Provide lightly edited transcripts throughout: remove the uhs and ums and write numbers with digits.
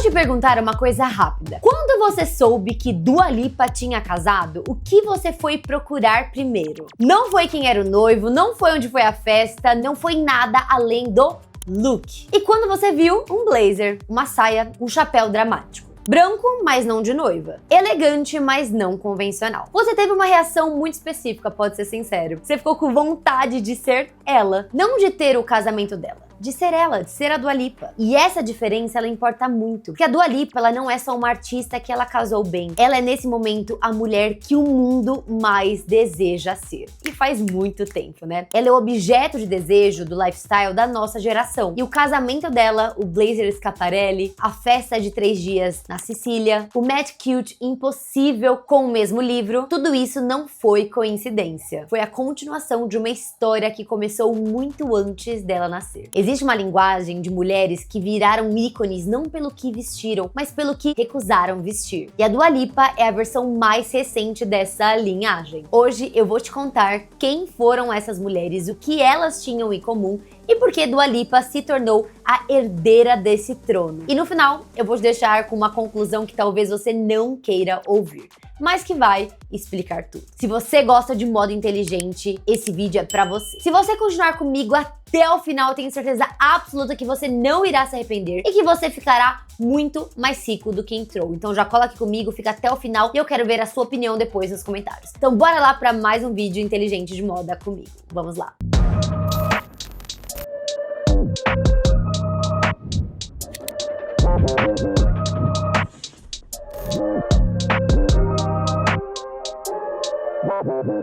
te perguntar uma coisa rápida. Quando você soube que Dua Lipa tinha casado, o que você foi procurar primeiro? Não foi quem era o noivo, não foi onde foi a festa, não foi nada além do look. E quando você viu um blazer, uma saia, um chapéu dramático. Branco, mas não de noiva. Elegante, mas não convencional. Você teve uma reação muito específica, pode ser sincero. Você ficou com vontade de ser ela, não de ter o casamento dela. De ser ela, de ser a Dua Lipa. E essa diferença, ela importa muito. Porque a Dua Lipa, ela não é só uma artista que ela casou bem. Ela é, nesse momento, a mulher que o mundo mais deseja ser. E faz muito tempo, né? Ela é o objeto de desejo do lifestyle da nossa geração. E o casamento dela, o blazer Schiaparelli, a festa de 3 dias na Sicília, o Meet Cute Impossível com o mesmo livro, tudo isso não foi coincidência. Foi a continuação de uma história que começou muito antes dela nascer. Existe uma linguagem de mulheres que viraram ícones não pelo que vestiram, mas pelo que recusaram vestir. E a Dua Lipa é a versão mais recente dessa linhagem. Hoje eu vou te contar quem foram essas mulheres, o que elas tinham em comum e por que Dua Lipa se tornou a herdeira desse trono. E no final, eu vou te deixar com uma conclusão que talvez você não queira ouvir, mas que vai explicar tudo. Se você gosta de moda inteligente, esse vídeo é pra você. Se você continuar comigo até o final, eu tenho certeza absoluta que você não irá se arrepender e que você ficará muito mais rico do que entrou. Então já cola aqui comigo, fica até o final e eu quero ver a sua opinião depois nos comentários. Então bora lá pra mais um vídeo inteligente de moda comigo. Vamos lá.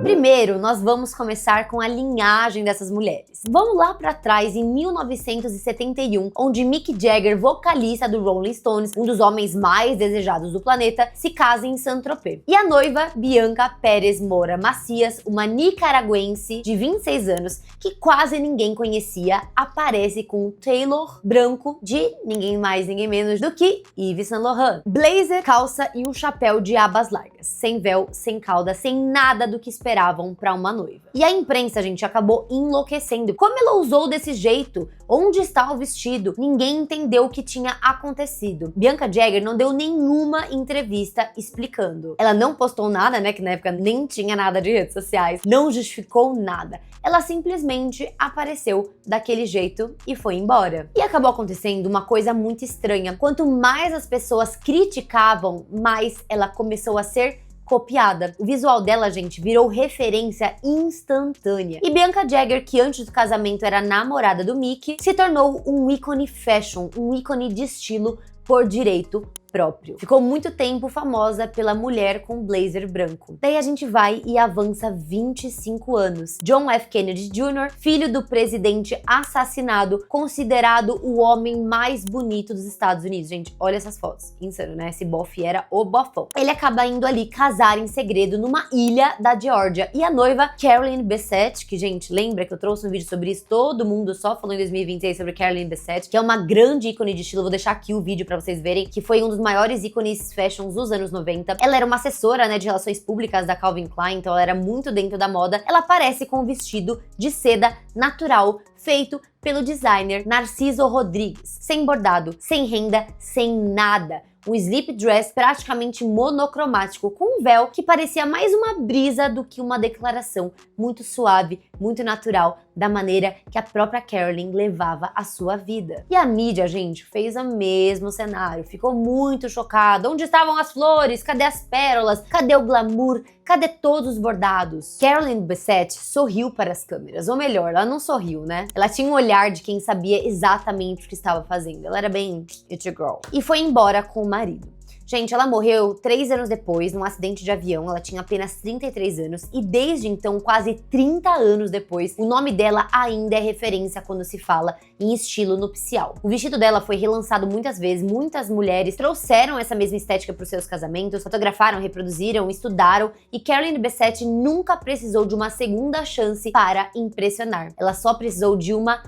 Primeiro, nós vamos começar com a linhagem dessas mulheres. Vamos lá pra trás em 1971, onde Mick Jagger, vocalista do Rolling Stones, um dos homens mais desejados do planeta, se casa em Saint-Tropez. E a noiva, Bianca Pérez Moura Macias, uma nicaragüense de 26 anos, que quase ninguém conhecia, aparece com um Taylor branco de ninguém mais, ninguém menos do que Yves Saint Laurent. Blazer, calça e um chapéu de abas largas, sem véu, sem cauda, sem nada do que esperavam para uma noiva. E a imprensa, gente, acabou enlouquecendo. Como ela ousou desse jeito? Onde está o vestido? Ninguém entendeu o que tinha acontecido. Bianca Jagger não deu nenhuma entrevista explicando. Ela não postou nada, né, que na época nem tinha nada de redes sociais, não justificou nada. Ela simplesmente apareceu daquele jeito e foi embora. E acabou acontecendo uma coisa muito estranha. Quanto mais as pessoas criticavam, mais ela começou a ser copiada. O visual dela, gente, virou referência instantânea. E Bianca Jagger, que antes do casamento era namorada do Mick, se tornou um ícone fashion, um ícone de estilo por direito próprio. Ficou muito tempo famosa pela mulher com blazer branco. Daí a gente vai e avança 25 anos. John F. Kennedy Jr., filho do presidente assassinado, considerado o homem mais bonito dos Estados Unidos. Gente, olha essas fotos. Insano, né? Esse bofe era o bofão. Ele acaba indo ali casar em segredo numa ilha da Geórgia. E a noiva, Carolyn Bessette, que, gente, lembra que eu trouxe um vídeo sobre isso, todo mundo só falou em 2026 sobre Carolyn Bessette, que é uma grande ícone de estilo. Vou deixar aqui o vídeo pra vocês verem, que foi um dos maiores ícones fashions dos anos 90. Ela era uma assessora, né, de relações públicas da Calvin Klein, então ela era muito dentro da moda. Ela aparece com um vestido de seda natural, feito pelo designer Narciso Rodrigues, sem bordado, sem renda, sem nada. Um slip dress praticamente monocromático, com um véu que parecia mais uma brisa do que uma declaração, muito suave, muito natural, da maneira que a própria Carolyn levava a sua vida. E a mídia, gente, fez o mesmo cenário, ficou muito chocada. Onde estavam as flores? Cadê as pérolas? Cadê o glamour? Cadê todos os bordados? Carolyn Bessette sorriu para as câmeras, ou melhor, ela não sorriu, né? Ela tinha um olhar de quem sabia exatamente o que estava fazendo. Ela era bem it's your girl. E foi embora com o marido. Gente, ela morreu 3 anos depois, num acidente de avião. Ela tinha apenas 33 anos e desde então, quase 30 anos depois, o nome dela ainda é referência quando se fala em estilo nupcial. O vestido dela foi relançado muitas vezes, muitas mulheres trouxeram essa mesma estética para os seus casamentos, fotografaram, reproduziram, estudaram e Carolyn Bessette nunca precisou de uma segunda chance para impressionar. Ela só precisou de uma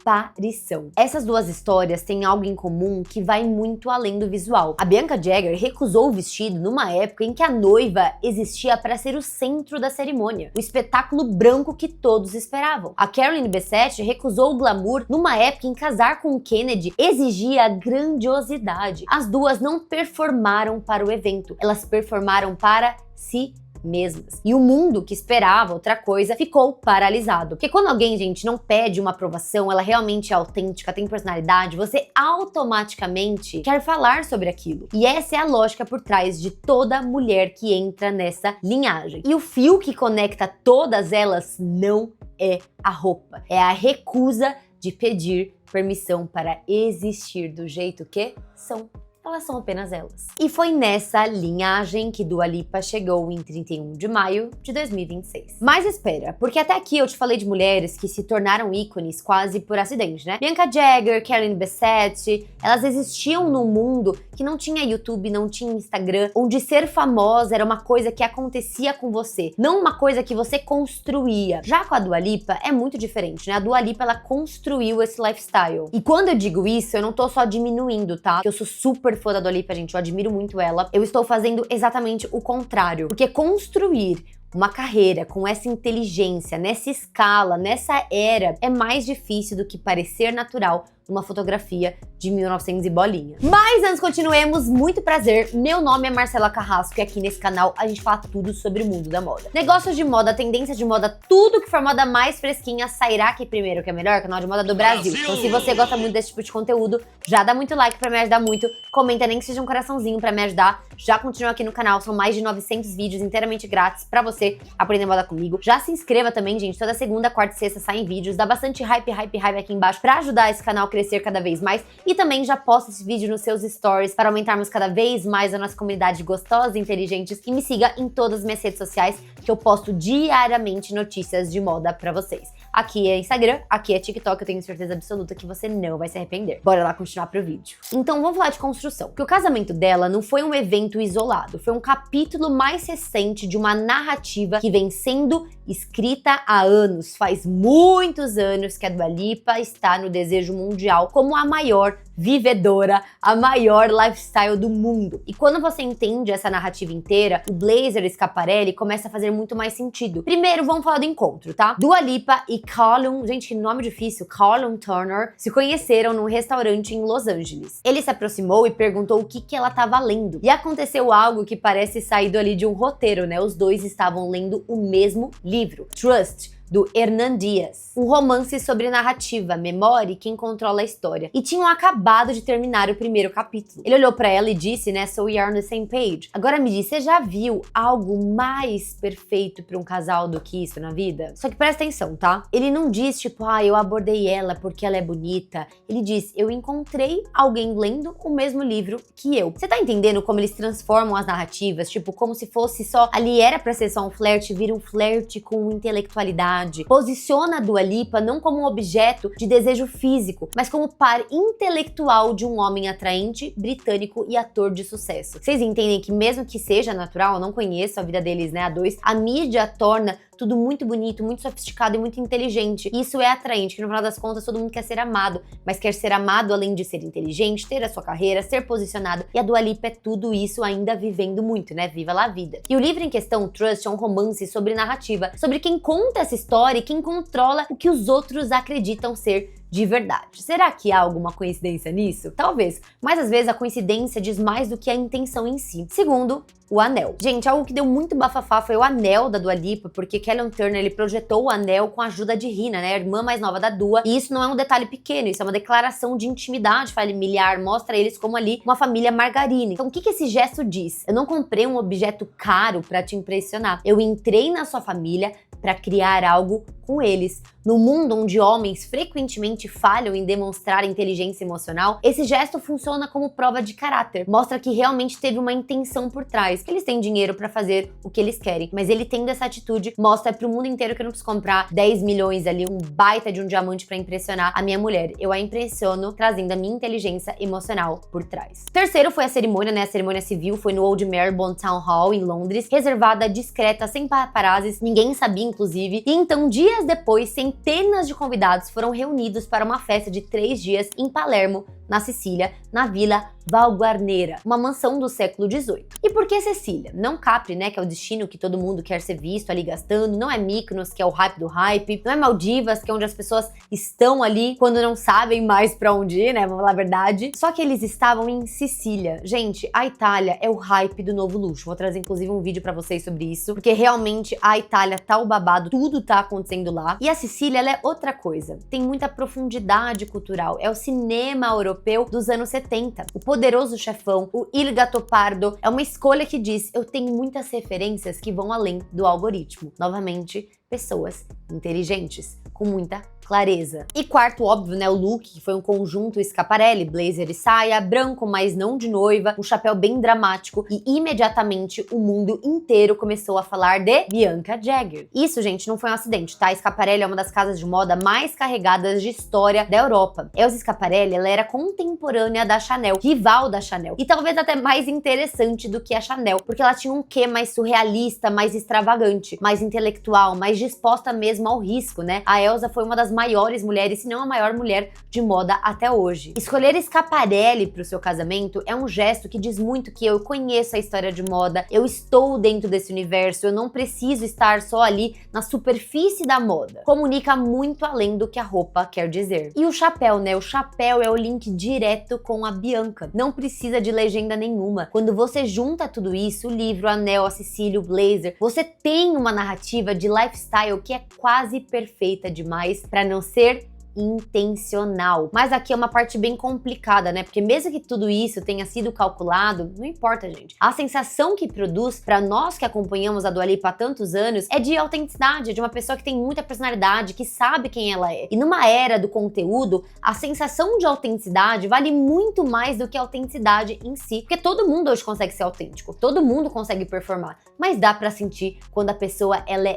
aparição. Essas duas histórias têm algo em comum que vai muito além do visual. A Bianca Jagger recusou o vestido numa época em que a noiva existia para ser o centro da cerimônia, o espetáculo branco que todos esperavam. A Carolyn Bessette recusou o glamour numa época em que casar com Kennedy exigia grandiosidade. As duas não performaram para o evento, elas performaram para si mesmas. E o mundo que esperava outra coisa ficou paralisado. Porque quando alguém, gente, não pede uma aprovação, ela realmente é autêntica, tem personalidade, você automaticamente quer falar sobre aquilo. E essa é a lógica por trás de toda mulher que entra nessa linhagem. E o fio que conecta todas elas não é a roupa, é a recusa de pedir permissão para existir do jeito que são. Elas são apenas elas. E foi nessa linhagem que Dua Lipa chegou em 31 de maio de 2026. Mas espera, porque até aqui eu te falei de mulheres que se tornaram ícones quase por acidente, né? Bianca Jagger, Carolyn Bessette, elas existiam num mundo que não tinha YouTube, não tinha Instagram, onde ser famosa era uma coisa que acontecia com você, não uma coisa que você construía. Já com a Dua Lipa é muito diferente, né? A Dua Lipa, ela construiu esse lifestyle. E quando eu digo isso, eu não tô só diminuindo, tá? Eu sou super fã da Dua Lipa, gente, eu admiro muito ela. Eu estou fazendo exatamente o contrário, porque construir uma carreira com essa inteligência, nessa escala, nessa era, é mais difícil do que parecer natural numa fotografia de 1900 e bolinha. Mas antes continuemos, muito prazer, meu nome é Marcela Carrasco e aqui nesse canal a gente fala tudo sobre o mundo da moda. Negócios de moda, tendência de moda, tudo que for moda mais fresquinha sairá aqui primeiro, que é o melhor canal de moda do Brasil. Então se você gosta muito desse tipo de conteúdo, já dá muito like pra me ajudar muito, comenta nem que seja um coraçãozinho pra me ajudar, já continua aqui no canal, são mais de 900 vídeos inteiramente grátis pra você aprender moda comigo. Já se inscreva também, gente, toda segunda, quarta e sexta saem vídeos, dá bastante hype aqui embaixo pra ajudar esse canal a crescer cada vez mais e também já posta esse vídeo nos seus stories para aumentarmos cada vez mais a nossa comunidade gostosa e inteligentes e me siga em todas as minhas redes sociais que eu posto diariamente notícias de moda pra vocês. Aqui é Instagram, aqui é TikTok, eu tenho certeza absoluta que você não vai se arrepender. Bora lá continuar pro vídeo. Então vamos falar de construção. Porque o casamento dela não foi um evento isolado, foi um capítulo mais recente de uma narrativa que vem sendo escrita há anos. Faz muitos anos que a Dua Lipa está no desejo mundial como a maior vivedora, a maior lifestyle do mundo. E quando você entende essa narrativa inteira, o blazer Schiaparelli começa a fazer muito mais sentido. Primeiro, vamos falar do encontro, tá? Dua Lipa e Callum, gente, que nome difícil, Callum Turner, se conheceram num restaurante em Los Angeles. Ele se aproximou e perguntou o que ela estava lendo. E aconteceu algo que parece saído ali de um roteiro, né? Os dois estavam lendo o mesmo livro, Trust, do Hernan Dias, um romance sobre narrativa, memória e quem controla a história. E tinham acabado de terminar o primeiro capítulo. Ele olhou pra ela e disse, né, so we are on the same page. Agora me diz, você já viu algo mais perfeito pra um casal do que isso na vida? Só que presta atenção, tá? Ele não diz, tipo, eu abordei ela porque ela é bonita. Ele diz, eu encontrei alguém lendo o mesmo livro que eu. Você tá entendendo como eles transformam as narrativas? Tipo, como se fosse só, ali era pra ser só um flerte, vira um flerte com intelectualidade. Posiciona a Dua Lipa não como um objeto de desejo físico, mas como par intelectual de um homem atraente, britânico e ator de sucesso. Vocês entendem que mesmo que seja natural, eu não conheço a vida deles, né, a dois, a mídia torna tudo muito bonito, muito sofisticado e muito inteligente. E isso é atraente, que no final das contas todo mundo quer ser amado, mas quer ser amado além de ser inteligente, ter a sua carreira, ser posicionado. E a Dua Lipa é tudo isso ainda vivendo muito, né? Viva lá a vida. E o livro em questão, Trust, é um romance sobre narrativa, sobre quem conta essa história e quem controla o que os outros acreditam ser de verdade. Será que há alguma coincidência nisso? Talvez, mas às vezes a coincidência diz mais do que a intenção em si. Segundo, o anel. Gente, algo que deu muito bafafá foi o anel da Dua Lipa, porque Callum Turner, ele projetou o anel com a ajuda de Rina, né, a irmã mais nova da Dua, e isso não é um detalhe pequeno, isso é uma declaração de intimidade familiar, mostra eles como ali uma família margarina. Então o que esse gesto diz? Eu não comprei um objeto caro pra te impressionar, eu entrei na sua família para criar algo com eles. No mundo onde homens frequentemente falham em demonstrar inteligência emocional, esse gesto funciona como prova de caráter. Mostra que realmente teve uma intenção por trás. Eles têm dinheiro para fazer o que eles querem, mas ele tendo essa atitude mostra pro mundo inteiro que eu não preciso comprar 10 milhões ali, um baita de um diamante para impressionar a minha mulher. Eu a impressiono trazendo a minha inteligência emocional por trás. Terceiro foi a cerimônia, né? A cerimônia civil foi no Old Marylebone Town Hall em Londres, reservada, discreta, sem paparazzis, ninguém sabia inclusive. E então, dias depois, centenas de convidados foram reunidos noivos para uma festa de 3 dias em Palermo, na Sicília, na Vila Valguarnera, uma mansão do século XVIII. E por que Sicília? Não Capri, né, que é o destino que todo mundo quer ser visto ali gastando, não é Mykonos, que é o hype do hype, não é Maldivas, que é onde as pessoas estão ali quando não sabem mais pra onde ir, né, vamos falar a verdade. Só que eles estavam em Sicília. Gente, a Itália é o hype do novo luxo. Vou trazer inclusive um vídeo pra vocês sobre isso, porque realmente a Itália tá o babado, tudo tá acontecendo lá. E a Sicília, ela é outra coisa. Tem muita profundidade cultural. É o cinema europeu dos anos 70. O Poderoso Chefão, o Il Gattopardo, é uma escolha que diz: eu tenho muitas referências que vão além do algoritmo. Novamente, pessoas inteligentes, com muita clareza. E quarto, óbvio, né, o look, que foi um conjunto Schiaparelli, blazer e saia, branco, mas não de noiva, um chapéu bem dramático, e imediatamente o mundo inteiro começou a falar de Bianca Jagger. Isso, gente, não foi um acidente, tá? Schiaparelli é uma das casas de moda mais carregadas de história da Europa. Elsa Schiaparelli, ela era contemporânea da Chanel, rival da Chanel, e talvez até mais interessante do que a Chanel, porque ela tinha um quê mais surrealista, mais extravagante, mais intelectual, mais disposta mesmo ao risco, né? A Elsa foi uma das maiores mulheres, se não a maior mulher de moda até hoje. Escolher Schiaparelli para o seu casamento é um gesto que diz muito que eu conheço a história de moda, eu estou dentro desse universo, eu não preciso estar só ali na superfície da moda. Comunica muito além do que a roupa quer dizer. E o chapéu, né? O chapéu é o link direto com a Bianca. Não precisa de legenda nenhuma. Quando você junta tudo isso, o livro, o anel, a Sicília, o blazer, você tem uma narrativa de lifestyle que é quase perfeita demais para não ser intencional. Mas aqui é uma parte bem complicada, né? Porque mesmo que tudo isso tenha sido calculado, não importa, gente. A sensação que produz para nós que acompanhamos a Dua Lipa há tantos anos é de autenticidade, de uma pessoa que tem muita personalidade, que sabe quem ela é. E numa era do conteúdo, a sensação de autenticidade vale muito mais do que a autenticidade em si, porque todo mundo hoje consegue ser autêntico, todo mundo consegue performar, mas dá para sentir quando a pessoa ela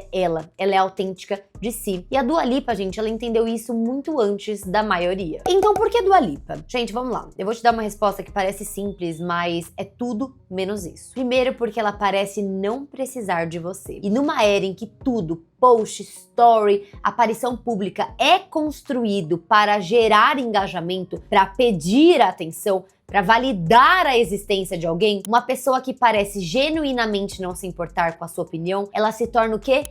é autêntica de si. E a Dua Lipa, gente, ela entendeu isso muito antes da maioria. Então, por que Dua Lipa? Gente, vamos lá. Eu vou te dar uma resposta que parece simples, mas é tudo menos isso. Primeiro, porque ela parece não precisar de você. E numa era em que tudo, post, story, aparição pública é construído para gerar engajamento, para pedir atenção, para validar a existência de alguém, uma pessoa que parece genuinamente não se importar com a sua opinião, ela se torna o quê?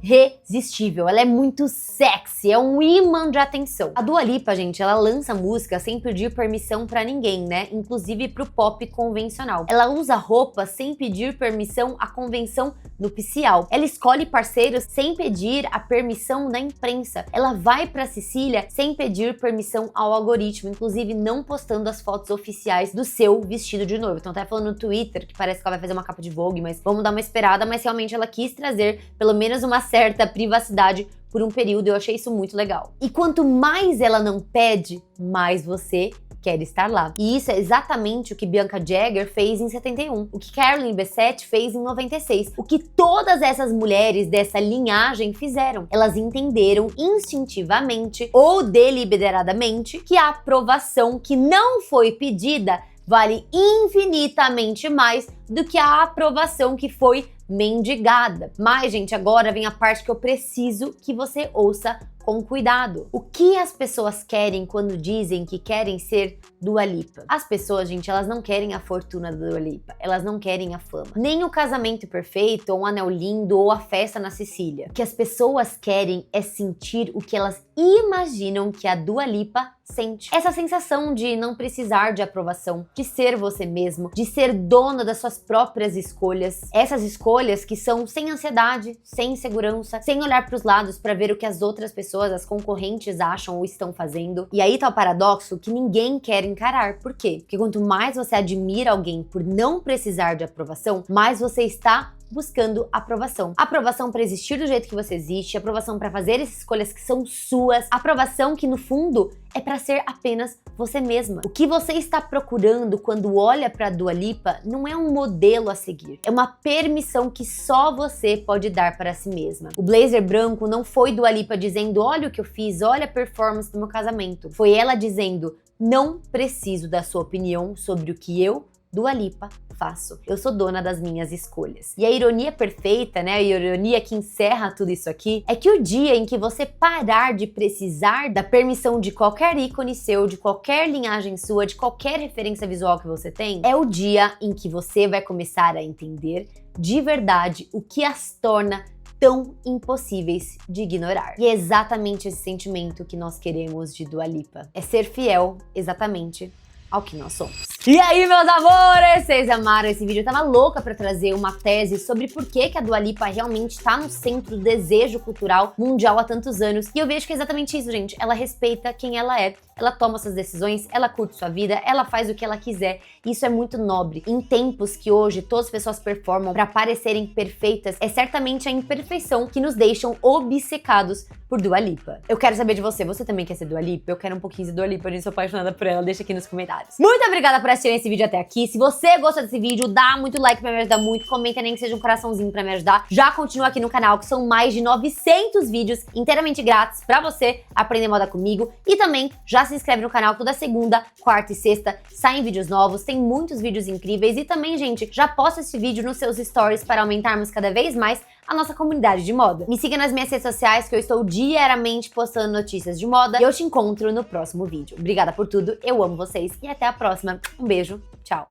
Irresistível. Ela é muito sexy, é um imã de atenção. A Dua Lipa, gente, ela lança música sem pedir permissão pra ninguém, né? Inclusive pro pop convencional. Ela usa roupa sem pedir permissão à convenção nupcial. Ela escolhe parceiros sem pedir a permissão da imprensa. Ela vai pra Sicília sem pedir permissão ao algoritmo, inclusive não postando as fotos oficiais do seu vestido de noiva. Então tá falando no Twitter que parece que ela vai fazer uma capa de Vogue, mas vamos dar uma esperada, mas realmente ela quis trazer pelo menos uma certa privacidade por um período. Eu achei isso muito legal. E quanto mais ela não pede, mais você quer estar lá. E isso é exatamente o que Bianca Jagger fez em 71, o que Carolyn Bessette fez em 96, o que todas essas mulheres dessa linhagem fizeram. Elas entenderam instintivamente ou deliberadamente que a aprovação que não foi pedida vale infinitamente mais do que a aprovação que foi mendigada. Mas, gente, agora vem a parte que eu preciso que você ouça com cuidado. O que as pessoas querem quando dizem que querem ser Dua Lipa? As pessoas, gente, elas não querem a fortuna da Dua Lipa, elas não querem a fama, nem o casamento perfeito, ou um anel lindo, ou a festa na Sicília. O que as pessoas querem é sentir o que elas imaginam que a Dua Lipa sente. Essa sensação de não precisar de aprovação, de ser você mesmo, de ser dona das suas próprias escolhas. Essas escolhas que são sem ansiedade, sem insegurança, sem olhar para os lados para ver o que as outras pessoas, as concorrentes acham ou estão fazendo. E aí tá o paradoxo que ninguém quer encarar. Por quê? Porque quanto mais você admira alguém por não precisar de aprovação, mais você está buscando aprovação. Aprovação para existir do jeito que você existe, aprovação para fazer essas escolhas que são suas, aprovação que no fundo é para ser apenas você mesma. O que você está procurando quando olha para Dua Lipa não é um modelo a seguir, é uma permissão que só você pode dar para si mesma. O blazer branco não foi Dua Lipa dizendo: olha o que eu fiz, olha a performance do meu casamento. Foi ela dizendo: não preciso da sua opinião sobre o que eu Dua Lipa, faço. Eu sou dona das minhas escolhas. E a ironia perfeita, né, a ironia que encerra tudo isso aqui, é que o dia em que você parar de precisar da permissão de qualquer ícone seu, de qualquer linhagem sua, de qualquer referência visual que você tem, é o dia em que você vai começar a entender de verdade o que as torna tão impossíveis de ignorar. E é exatamente esse sentimento que nós queremos de Dua Lipa. É ser fiel exatamente ao que nós somos. E aí, meus amores, vocês amaram esse vídeo? Eu tava louca pra trazer uma tese sobre por que a Dua Lipa realmente tá no centro do desejo cultural mundial há tantos anos. E eu vejo que é exatamente isso, gente. Ela respeita quem ela é, ela toma suas decisões, ela curte sua vida, ela faz o que ela quiser. Isso é muito nobre. Em tempos que hoje todas as pessoas performam pra parecerem perfeitas, é certamente a imperfeição que nos deixam obcecados por Dua Lipa. Eu quero saber de você. Você também quer ser Dua Lipa? Eu quero um pouquinho de Dua Lipa, eu sou apaixonada por ela. Deixa aqui nos comentários. Muito obrigada por assistir esse vídeo até aqui. Se você gostou desse vídeo, dá muito like pra me ajudar muito. Comenta nem que seja um coraçãozinho pra me ajudar. Já continua aqui no canal, que são mais de 900 vídeos inteiramente grátis pra você aprender moda comigo. E também já se inscreve no canal, toda segunda, quarta e sexta saem vídeos novos. Tem muitos vídeos incríveis. E também, gente, já posta esse vídeo nos seus stories para aumentarmos cada vez mais a nossa comunidade de moda. Me siga nas minhas redes sociais, que eu estou diariamente postando notícias de moda. E eu te encontro no próximo vídeo. Obrigada por tudo, eu amo vocês e até a próxima. Um beijo, tchau!